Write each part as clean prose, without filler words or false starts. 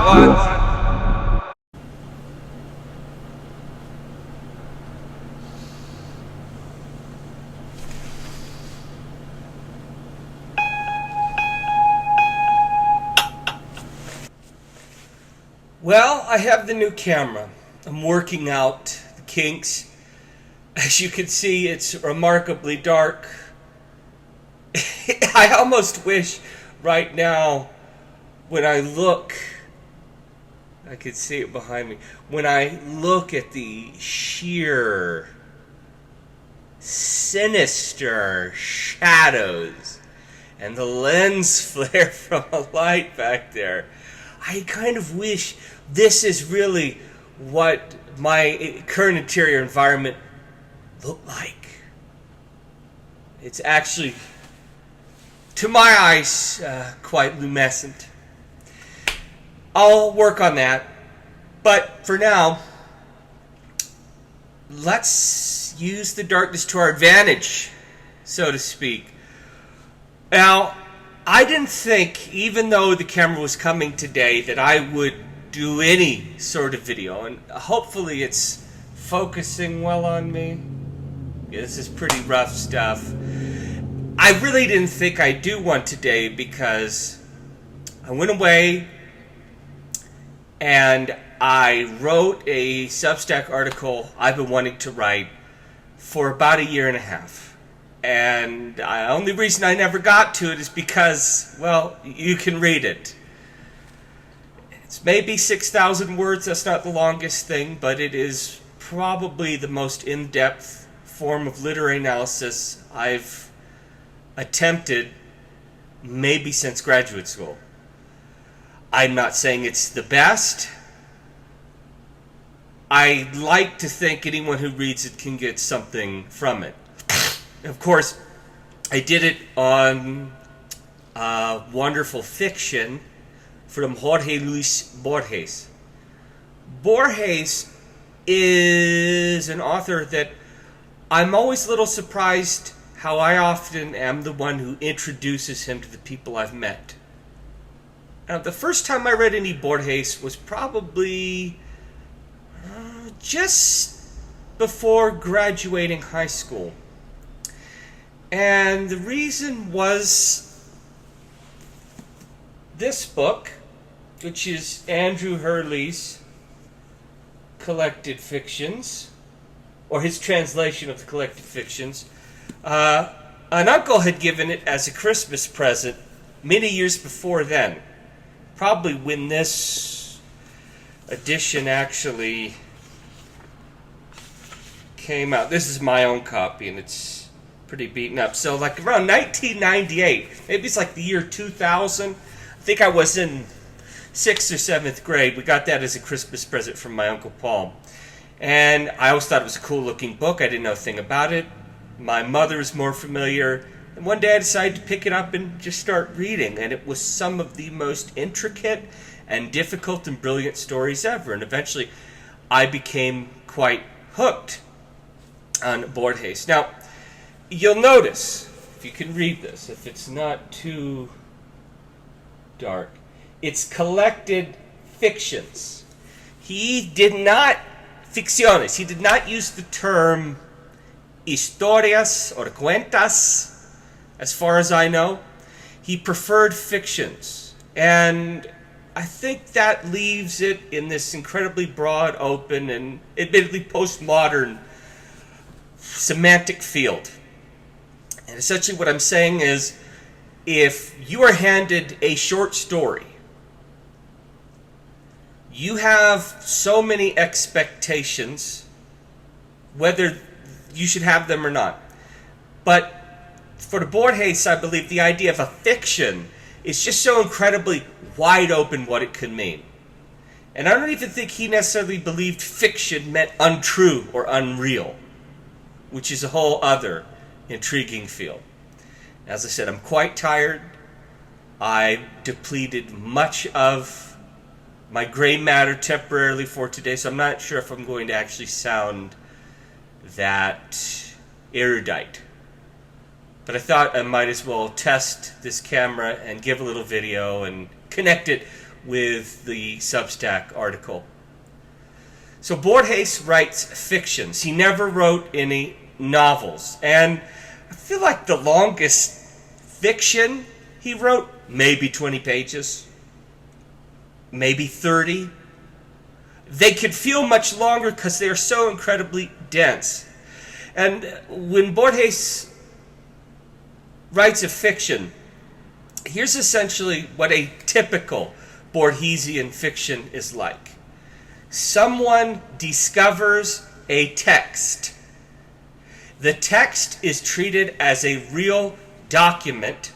Well, I have the new camera. I'm working out the kinks. As you can see, it's remarkably dark. I almost wish right now, when I look, I could see it behind me. When I look at the sheer, sinister shadows and the lens flare from a light back there, I kind of wish this is really what my current interior environment looked like. It's actually, to my eyes, quite luminescent. I'll work on that, but for now, let's use the darkness to our advantage, so to speak. Now, I didn't think, even though the camera was coming today, that I would do any sort of video, and hopefully it's focusing well on me. Yeah, this is pretty rough stuff. I really didn't think I'd do one today because I went away and I wrote a Substack article I've been wanting to write for about 1.5 years. And the only reason I never got to it is because, well, you can read it. It's maybe 6,000 words. That's not the longest thing, but it is probably the most in-depth form of literary analysis I've attempted maybe since graduate school. I'm not saying it's the best. I like to think anyone who reads it can get something from it. Of course, I did it on wonderful fiction from Jorge Luis Borges. Borges is an author that I'm always a little surprised how I often am the one who introduces him to the people I've met. Now, the first time I read any Borges was probably just before graduating high school. And the reason was this book, which is Andrew Hurley's Collected Fictions, or his translation of the Collected Fictions. An uncle had given it as a Christmas present many years before then. Probably when this edition actually came out. This is my own copy, and it's pretty beaten up. So like around 1998, maybe it's like the year 2000. I think I was in 6th or 7th grade. We got that as a Christmas present from my Uncle Paul. And I always thought it was a cool looking book. I didn't know a thing about it. My mother is more familiar. And one day I decided to pick it up and just start reading. And it was some of the most intricate and difficult and brilliant stories ever. And eventually I became quite hooked on Borges. Now, you'll notice, if you can read this, if it's not too dark, it's collected fictions. He did not, ficciones, he did not use the term historias or cuentas, as far as I know. He preferred fictions. And I think that leaves it in this incredibly broad, open, and admittedly postmodern semantic field. And essentially what I'm saying is, if you are handed a short story, you have so many expectations, whether you should have them or not. But for the Borges, I believe the idea of a fiction is just so incredibly wide open what it could mean. And I don't even think he necessarily believed fiction meant untrue or unreal, which is a whole other intriguing field. As I said, I'm quite tired. I depleted much of my gray matter temporarily for today, so I'm not sure if I'm going to actually sound that erudite. But I thought I might as well test this camera and give a little video and connect it with the Substack article. So Borges writes fictions. He never wrote any novels. And I feel like the longest fiction he wrote, maybe 20 pages, maybe 30. They could feel much longer because they are so incredibly dense. And when Borges writes a fiction, here's essentially what a typical Borgesian fiction is like. Someone discovers a text. The text is treated as a real document,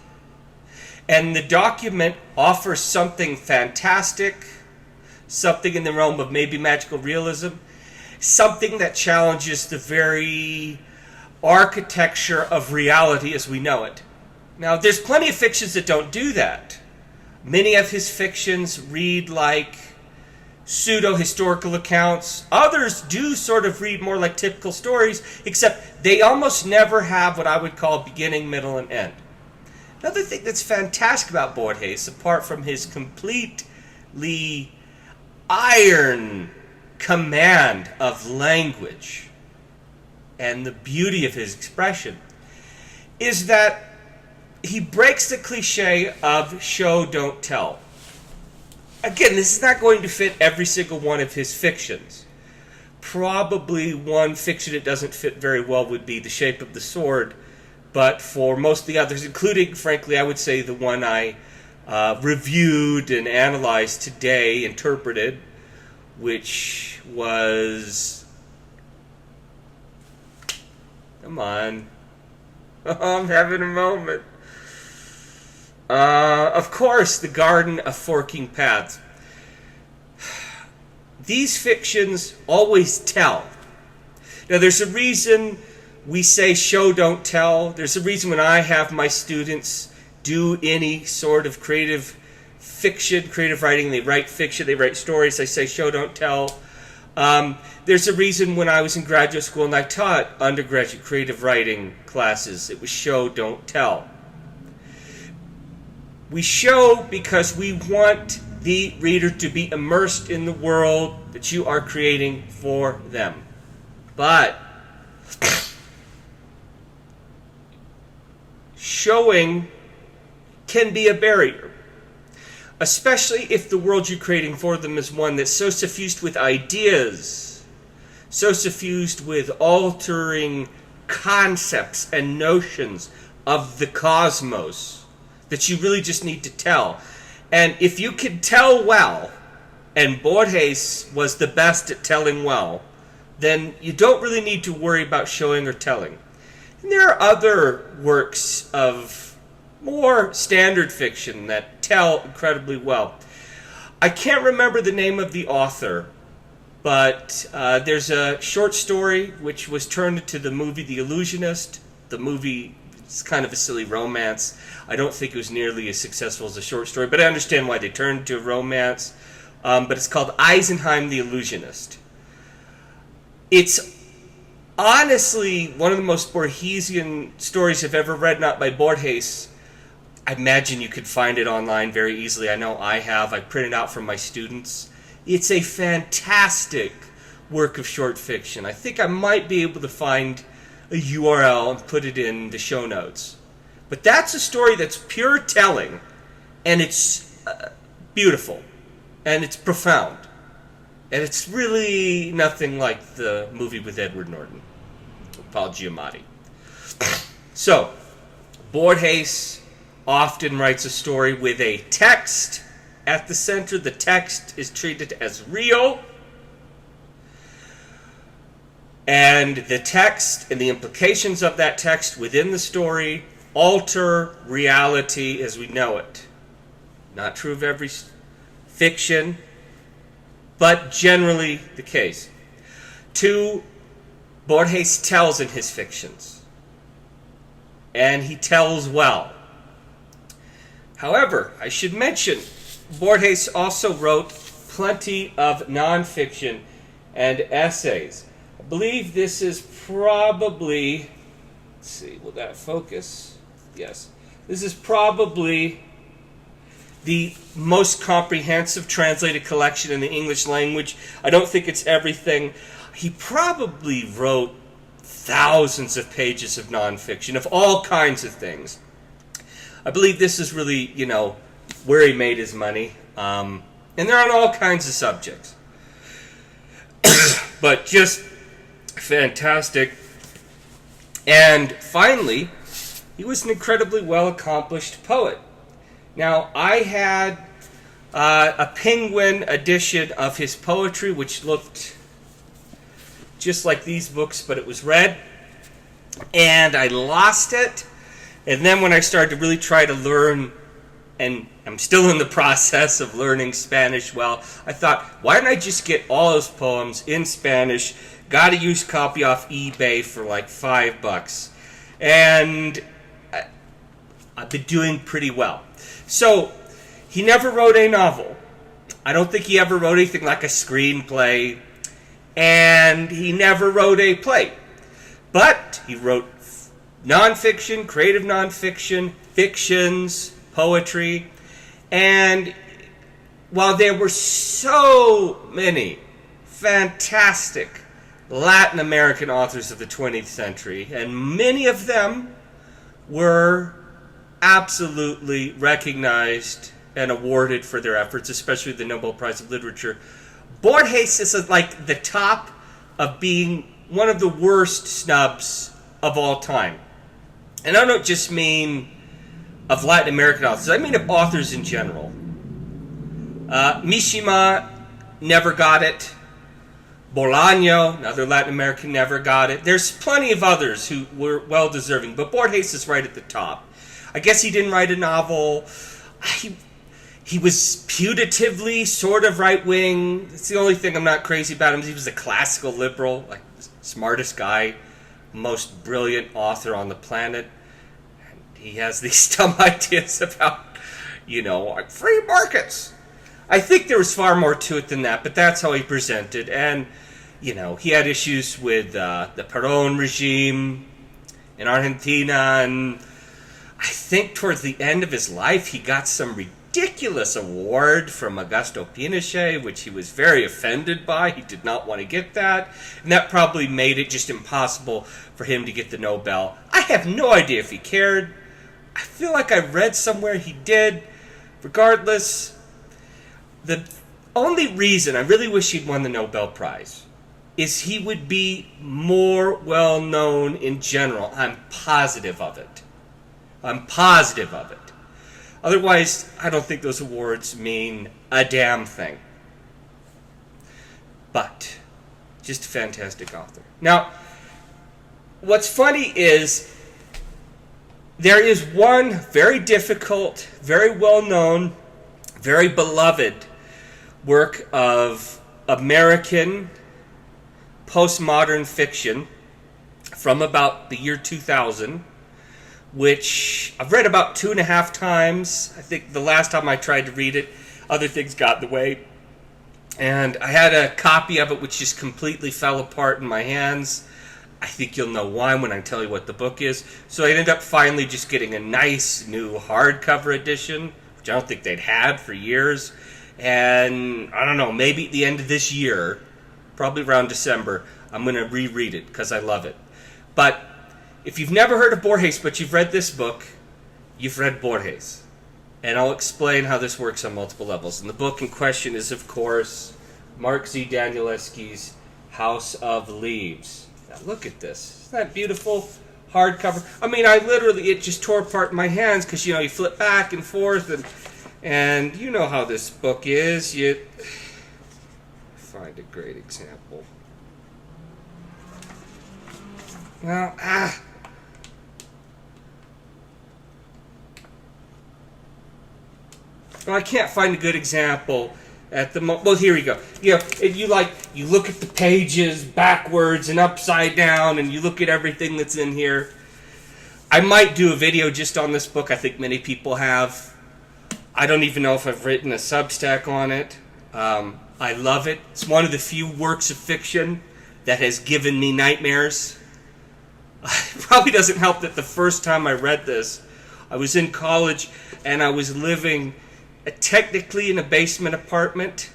and the document offers something fantastic, something in the realm of maybe magical realism, something that challenges the very architecture of reality as we know it. Now, there's plenty of fictions that don't do that. Many of his fictions read like pseudo-historical accounts. Others do sort of read more like typical stories, except they almost never have what I would call beginning, middle, and end. Another thing that's fantastic about Borges, apart from his completely iron command of language and the beauty of his expression, is that he breaks the cliche of show, don't tell. Again, this is not going to fit every single one of his fictions. Probably one fiction it doesn't fit very well would be The Shape of the Sword, but for most of the others, including, frankly, I would say the one I reviewed and analyzed today, interpreted, which was... Come on. I'm having a moment. Of course, The Garden of Forking Paths. These fictions always tell. Now, there's a reason we say show, don't tell. There's a reason when I have my students do any sort of creative fiction, creative writing, they write fiction, they write stories, I say show, don't tell. There's a reason when I was in graduate school and I taught undergraduate creative writing classes, it was show, don't tell. We show because we want the reader to be immersed in the world that you are creating for them. But showing can be a barrier, especially if the world you're creating for them is one that's so suffused with ideas, so suffused with altering concepts and notions of the cosmos that you really just need to tell. And if you can tell well, and Borges was the best at telling well, then you don't really need to worry about showing or telling. And there are other works of more standard fiction that tell incredibly well. I can't remember the name of the author, but there's a short story which was turned into the movie The Illusionist. The movie is kind of a silly romance. I don't think it was nearly as successful as a short story, but I understand why they turned to a romance. But it's called Eisenheim the Illusionist. It's honestly one of the most Borgesian stories I've ever read, not by Borges. I imagine you could find it online very easily. I know I have. I printed out for my students. It's a fantastic work of short fiction. I think I might be able to find a URL and put it in the show notes. But that's a story that's pure telling, and it's beautiful, and it's profound. And it's really nothing like the movie with Edward Norton, Paul Giamatti. So, Borges often writes a story with a text at the center. The text is treated as real. And the text and the implications of that text within the story alter reality as we know it. Not true of every fiction, but generally the case. 2, Borges tells in his fictions, and he tells well. However, I should mention, Borges also wrote plenty of nonfiction and essays. I believe this is probably, let's see, will that focus? Yes. This is probably the most comprehensive translated collection in the English language. I don't think it's everything. He probably wrote thousands of pages of nonfiction of all kinds of things. I believe this is really, where he made his money. And they're on all kinds of subjects. But just fantastic. And finally, he was an incredibly well-accomplished poet. Now, I had a Penguin edition of his poetry, which looked just like these books, but it was red. And I lost it. And then when I started to really try to learn, and I'm still in the process of learning Spanish well, I thought, why don't I just get all those poems in Spanish? Got a used copy off eBay for like $5. And I've been doing pretty well. So, he never wrote a novel. I don't think he ever wrote anything like a screenplay. And he never wrote a play. But he wrote nonfiction, creative nonfiction, fictions, poetry. And while there were so many fantastic Latin American authors of the 20th century, and many of them were absolutely recognized and awarded for their efforts, especially the Nobel Prize of Literature, Borges is like the top of being one of the worst snubs of all time. And I don't just mean of Latin American authors, I mean of authors in general. Mishima never got it. Bolaño, another Latin American, never got it. There's plenty of others who were well-deserving, but Borges is right at the top. I guess he didn't write a novel. He was putatively sort of right-wing. It's the only thing I'm not crazy about him. He was a classical liberal, like the smartest guy, most brilliant author on the planet. And he has these dumb ideas about, like free markets. I think there was far more to it than that, but that's how he presented. And, he had issues with the Perón regime in Argentina, and I think towards the end of his life, he got some ridiculous award from Augusto Pinochet, which he was very offended by. He did not want to get that, and that probably made it just impossible for him to get the Nobel. I have no idea if he cared. I feel like I read somewhere he did. Regardless, the only reason I really wish he'd won the Nobel Prize is he would be more well-known in general. I'm positive of it. Otherwise, I don't think those awards mean a damn thing. But, just a fantastic author. Now, what's funny is there is one very difficult, very well-known, very beloved work of American postmodern fiction from about the year 2000, which I've read about 2.5 times. I think the last time I tried to read it, other things got in the way. And I had a copy of it which just completely fell apart in my hands. I think you'll know why when I tell you what the book is. So I ended up finally just getting a nice new hardcover edition, which I don't think they'd had for years. And I don't know, maybe at the end of this year, probably around December, I'm going to reread it because I love it. But if you've never heard of Borges, but you've read this book, you've read Borges. And I'll explain how this works on multiple levels. And the book in question is, of course, Mark Z. Danielewski's House of Leaves. Now look at this. Isn't that beautiful? Hardcover. I mean, it just tore apart in my hands because, you flip back and forth. And you know how this book is. You find a great example. Well, Well, I can't find a good example at the moment. Well, here we go. You look at the pages backwards and upside down, and you look at everything that's in here. I might do a video just on this book. I think many people have. I don't even know if I've written a Substack on it. I love it. It's one of the few works of fiction that has given me nightmares. It probably doesn't help that the first time I read this, I was in college and I was living technically in a basement apartment.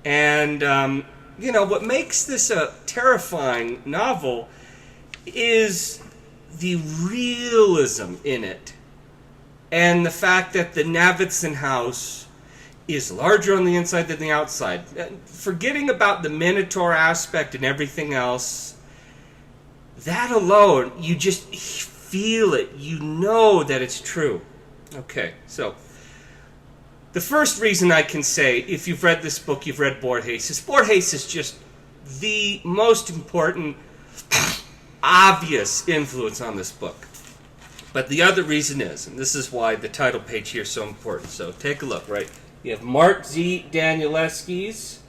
And, what makes this a terrifying novel is the realism in it. And the fact that the Navidson house is larger on the inside than the outside. Forgetting about the Minotaur aspect and everything else, that alone, you just feel it. You know that it's true. Okay, so the first reason I can say, if you've read this book, you've read Borges, is Borges is just the most important, obvious influence on this book. But the other reason is, and this is why the title page here is so important. So take a look, right? You have Mark Z. Danielewski's,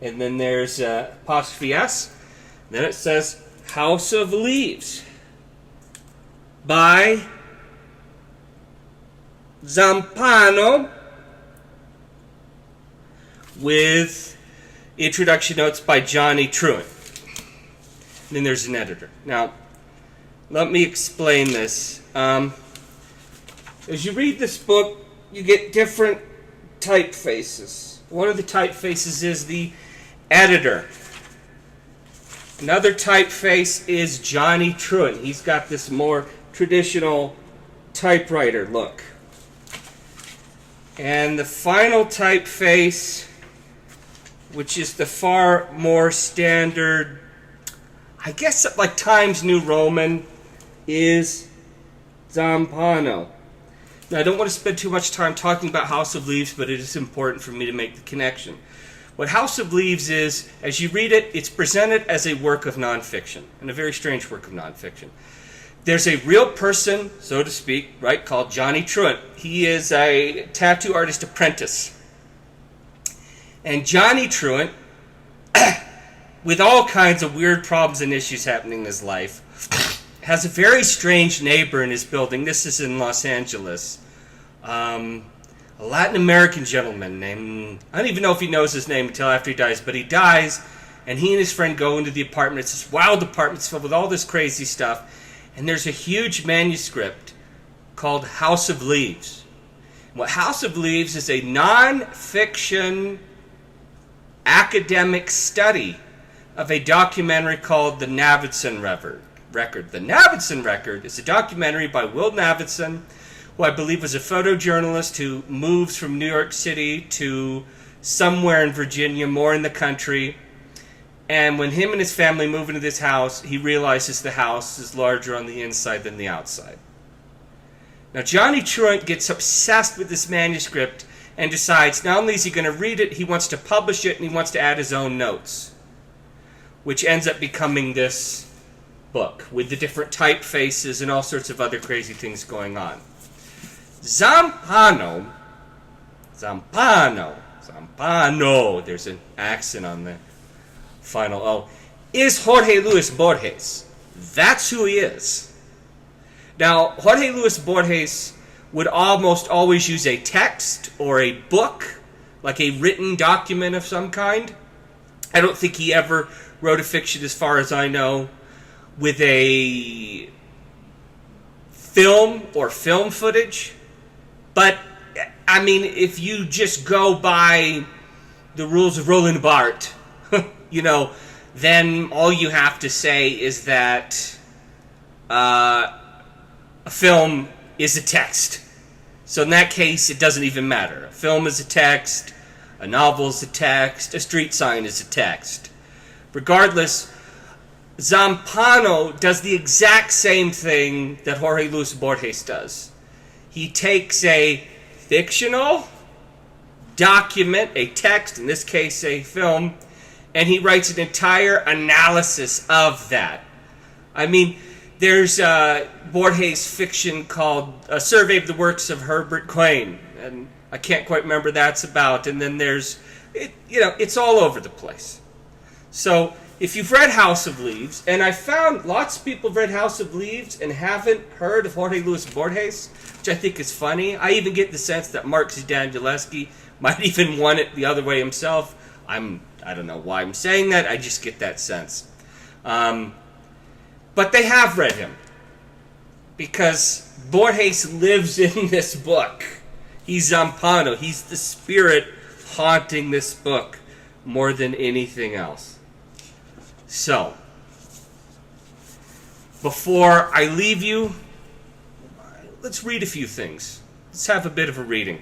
and then there's apostrophe S. Then it says House of Leaves by Zampano, with introduction notes by Johnny Truant. And then there's an editor. Now, let me explain this. As you read this book, you get different typefaces. One of the typefaces is the editor. Another typeface is Johnny Truant. He's got this more traditional typewriter look. And the final typeface, which is the far more standard, I guess like Times New Roman, is Zampano. Now, I don't want to spend too much time talking about House of Leaves, but it is important for me to make the connection. What House of Leaves is, as you read it, it's presented as a work of nonfiction, and a very strange work of nonfiction. There's a real person, so to speak, right, called Johnny Truant. He is a tattoo artist apprentice. And Johnny Truant, with all kinds of weird problems and issues happening in his life, has a very strange neighbor in his building. This is in Los Angeles. A Latin American gentleman named, I don't even know if he knows his name until after he dies, but he dies, and he and his friend go into the apartment. It's this wild apartment filled with all this crazy stuff, and there's a huge manuscript called House of Leaves. What House of Leaves is a non-fiction academic study of a documentary called The Navidson Record. The Navidson Record is a documentary by Will Navidson, who I believe was a photojournalist who moves from New York City to somewhere in Virginia, more in the country. And when him and his family move into this house, he realizes the house is larger on the inside than the outside. Now, Johnny Truant gets obsessed with this manuscript and decides not only is he going to read it, he wants to publish it, and he wants to add his own notes, which ends up becoming this book with the different typefaces and all sorts of other crazy things going on. Zampano, there's an accent on the final O, is Jorge Luis Borges. That's who he is. Now, Jorge Luis Borges would almost always use a text or a book, like a written document of some kind. I don't think he ever wrote a fiction, as far as I know, with a film or film footage. But, I mean, if you just go by the rules of Roland Barthes, then all you have to say is that a film is a text. So in that case, it doesn't even matter. A film is a text, a novel is a text, a street sign is a text. Regardless, Zampano does the exact same thing that Jorge Luis Borges does. He takes a fictional document, a text, in this case a film, and he writes an entire analysis of that. I mean, there's Borges' fiction called A Survey of the Works of Herbert Quain, and I can't quite remember what that's about, and then there's, it's all over the place. So, if you've read House of Leaves, and I found lots of people have read House of Leaves and haven't heard of Jorge Luis Borges, which I think is funny. I even get the sense that Mark Z. Danielewski might even want it the other way himself. I don't know why I'm saying that, I just get that sense. But they have read him, because Borges lives in this book. He's Zampano. He's the spirit haunting this book more than anything else. So, before I leave you, let's read a few things. Let's have a bit of a reading.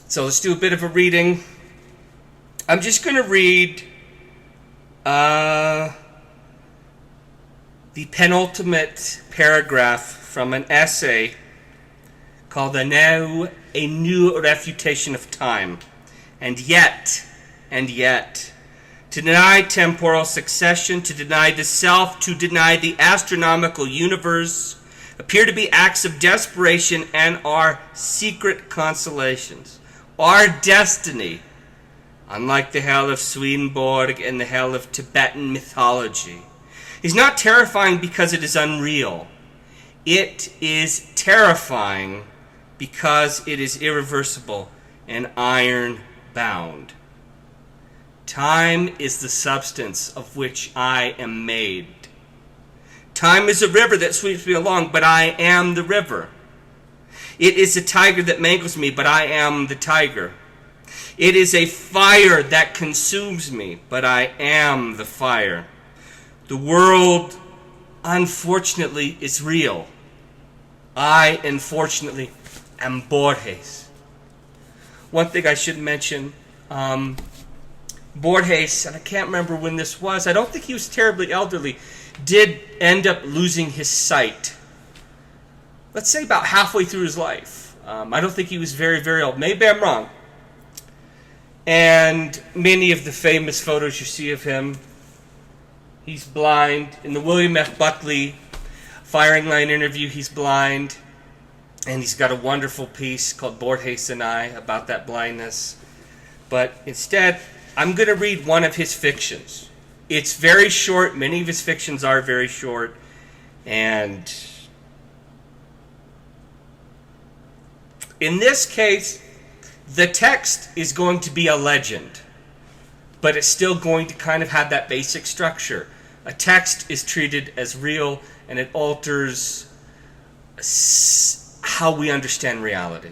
So let's do a bit of a reading. I'm just going to read the penultimate paragraph from an essay called A New Refutation of Time. And yet, to deny temporal succession, to deny the self, to deny the astronomical universe, appear to be acts of desperation and are secret consolations. Our destiny, unlike the hell of Swedenborg and the hell of Tibetan mythology, is not terrifying because it is unreal. It is terrifying because it is irreversible and iron-bound. Time is the substance of which I am made. Time is a river that sweeps me along, but I am the river. It is a tiger that mangles me, but I am the tiger. It is a fire that consumes me, but I am the fire. The world, unfortunately, is real. I, unfortunately, am Borges. One thing I should mention, Borges, and I can't remember when this was, I don't think he was terribly elderly, did end up losing his sight. Let's say about halfway through his life. I don't think he was very, very old. Maybe I'm wrong. And many of the famous photos you see of him, he's blind. In the William F. Buckley firing line interview, he's blind. And he's got a wonderful piece called Borges and I about that blindness. But instead, I'm going to read one of his fictions. It's very short. Many of his fictions are very short. And in this case, the text is going to be a legend, but it's still going to kind of have that basic structure. A text is treated as real, and it alters how we understand reality.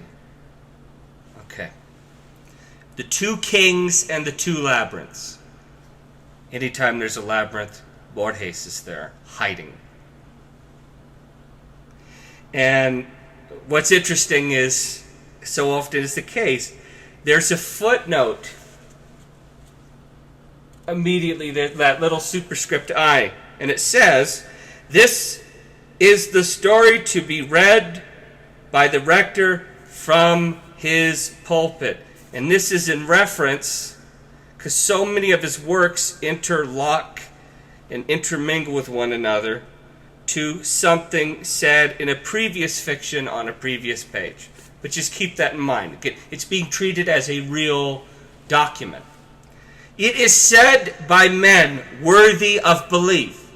Okay. The Two Kings and the Two Labyrinths. Anytime there's a labyrinth, Borges is there, hiding. And what's interesting is, so often is the case, there's a footnote immediately, that little superscript I, and it says, this is the story to be read by the rector from his pulpit. And this is in reference, because so many of his works interlock and intermingle with one another, to something said in a previous fiction on a previous page. But just keep that in mind. It's being treated as a real document. It is said by men worthy of belief,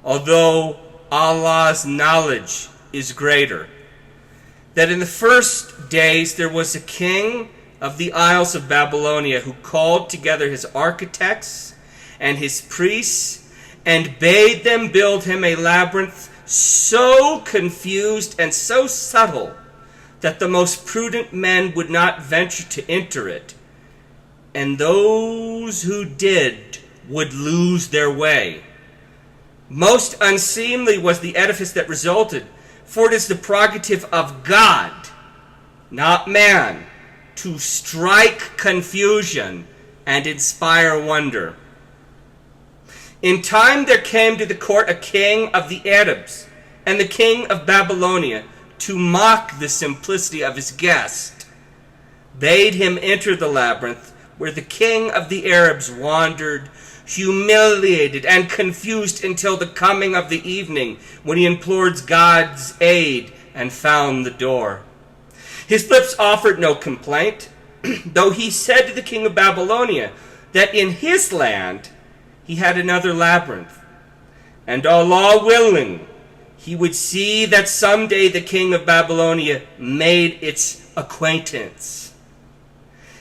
although Allah's knowledge is greater, that in the first days there was a king of the Isles of Babylonia who called together his architects and his priests and bade them build him a labyrinth so confused and so subtle that the most prudent men would not venture to enter it, and those who did would lose their way. Most unseemly was the edifice that resulted, for it is the prerogative of God, not man, to strike confusion and inspire wonder. In time there came to the court a king of the Arabs and the king of Babylonia, to mock the simplicity of his guest, bade him enter the labyrinth, where the king of the Arabs wandered, humiliated and confused until the coming of the evening, when he implored God's aid and found the door. His lips offered no complaint, though he said to the king of Babylonia that in his land he had another labyrinth, and Allah willing, he would see that someday the king of Babylonia made its acquaintance.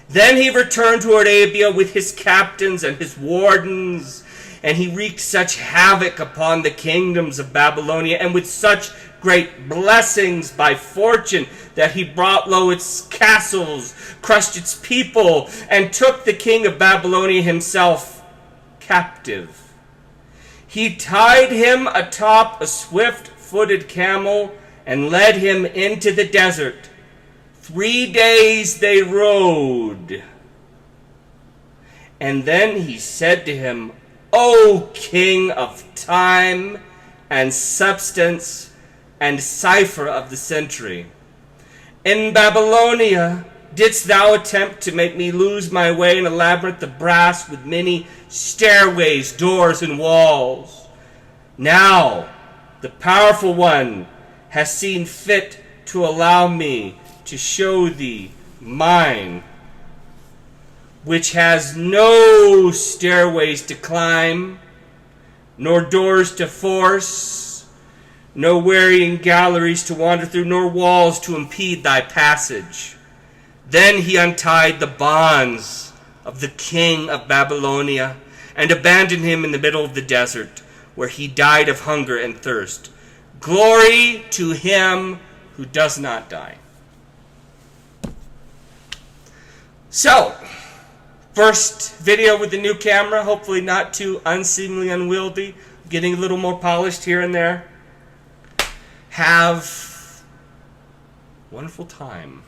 Then he returned to Arabia with his captains and his wardens, and he wreaked such havoc upon the kingdoms of Babylonia, and with such great blessings by fortune, that he brought low its castles, crushed its people, and took the king of Babylonia himself captive. He tied him atop a swift-footed camel and led him into the desert. 3 days they rode. And then he said to him, O king of time and substance and cipher of the century, in Babylonia didst thou attempt to make me lose my way in a labyrinth of brass with many stairways, doors, and walls. Now the powerful one has seen fit to allow me to show thee mine, which has no stairways to climb, nor doors to force, no wearying galleries to wander through, nor walls to impede thy passage. Then he untied the bonds of the king of Babylonia and abandoned him in the middle of the desert, where he died of hunger and thirst. Glory to him who does not die. So, first video with the new camera, hopefully not too unseemly unwieldy, getting a little more polished here and there. Have a wonderful time.